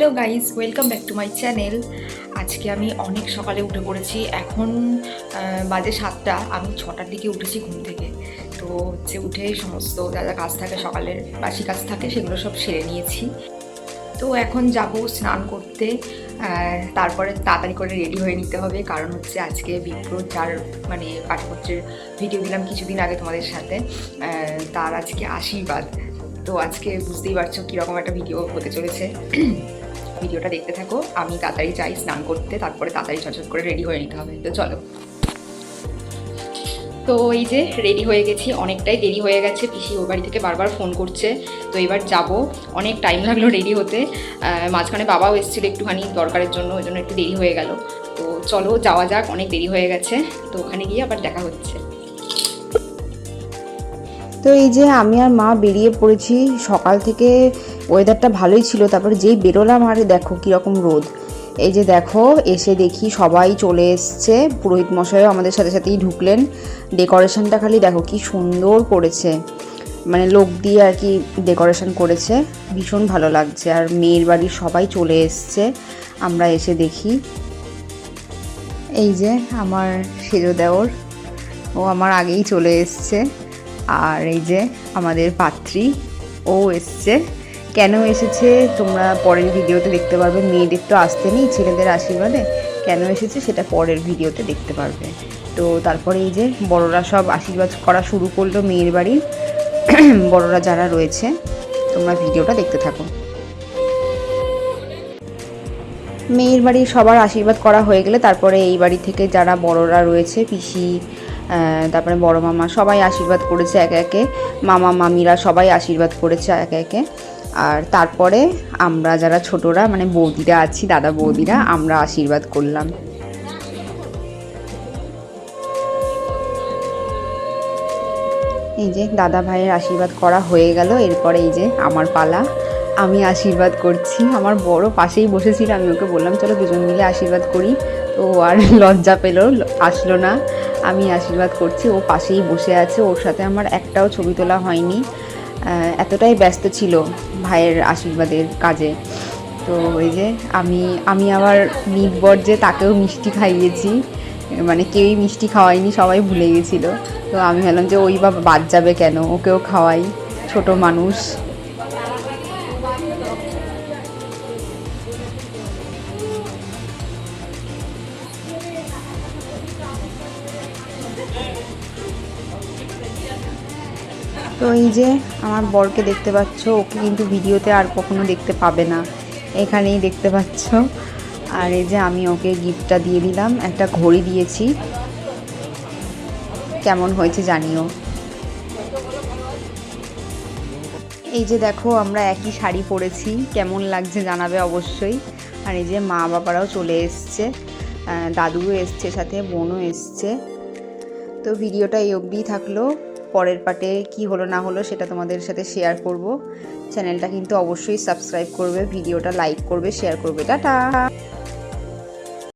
Hello guys, welcome back to my channel. আজকে আমি অনেক সকালে উঠে পড়েছি। এখন বাজে 7টা, আমি 6টার দিকে উঠেছি ঘুম থেকে। তো হচ্ছে উঠে সমস্ত যা যা কাজ থাকে সকালের বাসি কাজ থাকে সেগুলো সব সেরে নিয়েছি। তো এখন যাব স্নান করতে, তারপরে তাড়াতাড়ি করে রেডি হয়ে নিতে হবে, কারণ হচ্ছে আজকে বিপ্র যার মানে পাঠপত্রের ভিডিও দিলাম কিছুদিন আগে তোমাদের সাথে, তার আজকে আশীর্বাদ। তো আজকে বুঝতেই পারছো কীরকম একটা ভিডিও হতে চলেছে। ভিডিওটা দেখতে থাকো। আমি তাড়াতাড়ি যাই স্নান করতে, তারপরে তাড়াতাড়ি ঝটঝট করে রেডি হয়ে নিতে হবে। তো চলো। তো এই যে রেডি হয়ে গেছি, অনেকটাই দেরি হয়ে গেছে, পিসি ওর বাড়ি থেকে বারবার ফোন করছে। তো এবার যাব, অনেক টাইম লাগলো রেডি হতে। মাঝখানে বাবাও এসেছিল একটুখানি দরকারের জন্য, ওই জন্য একটু দেরি হয়ে গেল। তো চলো যাওয়া যাক, অনেক দেরি হয়ে গেছে। তো ওখানে গিয়ে আবার দেখা হচ্ছে। তো এই যে আমি আর মা বেরিয়ে পড়েছি। সকাল থেকে ওয়েদারটা ভালোই ছিল, তারপরে যেই বেরোলাম আর দেখো কীরকম রোদ। এই যে দেখো, এসে দেখি সবাই চলে এসছে, পুরোহিত মশাইও আমাদের সাথে সাথেই ঢুকলেন। ডেকোরেশনটা খালি দেখো কি সুন্দর করেছে, মানে লোক দিয়ে আর কি ডেকোরেশন করেছে, ভীষণ ভালো লাগছে। আর মেয়ের বাড়ির সবাই চলে এসছে, আমরা এসে দেখি। এই যে আমার সেজো দেওর, ও আমার আগেই চলে এসছে। আর এই যে আমাদের পাত্রী, ও এসছে। কেন এসেছে তোমরা পরের ভিডিওতে দেখতে পারবে। মেয়েদের তো আসতে নেই ছেলেদের আশীর্বাদে, কেন এসেছে সেটা পরের ভিডিওতে দেখতে পারবে। তো তারপরে এই যে বড়রা সব আশীর্বাদ করা শুরু করলো মেয়ের বাড়ির বড়রা যারা রয়েছে। তোমরা ভিডিওটা দেখতে থাকো। মেয়ের বাড়ির সবার আশীর্বাদ করা হয়ে গেলে তারপরে এই বাড়ি থেকে যারা বড়রা রয়েছে, পিসি, তারপরে বড় মামা, সবাই আশীর্বাদ করেছে একে একে। মামা মামিরা সবাই আশীর্বাদ করেছে একে একে। আর তারপরে আমরা যারা ছোটরা মানে বৌদিরা আছি, দাদা বৌদিরা, আমরা আশীর্বাদ করলাম। এই যে দাদা ভাইয়ের আশীর্বাদ করা হয়ে গেল, এরপরে এই যে আমার পালা, আমি আশীর্বাদ করছি। আমার বড় পাশেই বসেছিল, আমি ওকে বললাম চলো দুজন মিলে আশীর্বাদ করি। তো আর লজ্জা পেল, আসলো না। আমি আশীর্বাদ করছি, ও পাশেই বসে আছে, ওর সাথে আমার একটাও ছবি তোলা হয়নি, এতটাই ব্যস্ত ছিল ভাইয়ের আশীর্বাদের কাজে। তো ওই যে আমি আবার নির্বর যে তাকেও মিষ্টি খাইয়েছি, মানে কেউই মিষ্টি খাওয়ায়নি, সবাই ভুলে গেছিলো। তো আমি ভাবলাম যে ওই বা বাদ যাবে কেন, ওকেও খাওয়াই, ছোট মানুষ। তো এই যে আমার বরকে দেখতে পাচ্ছ, ওকে কিন্তু ভিডিওতে আর কখনো দেখতে পাবে না, এখানেই দেখতে পাচ্ছ। আর এই যে আমি ওকে গিফটটা দিয়ে দিলাম, একটা ঘড়ি দিয়েছি, কেমন হয়েছে জানিও। এই যে দেখো আমরা একই শাড়ি পরেছি, কেমন লাগছে জানাবে অবশ্যই। আর এই যে মা বাবারাও চলে এসছে, দাদুও এসছে, সাথে বোনও এসছে। তো ভিডিওটা এই অবধিই থাকলো, পরের পার্টে কি হলো না হলো সেটা তোমাদের সাথে শেয়ার করব। চ্যানেলটা কিন্তু অবশ্যই সাবস্ক্রাইব করবে, ভিডিওটা লাইক করবে, শেয়ার করবে। টাটা।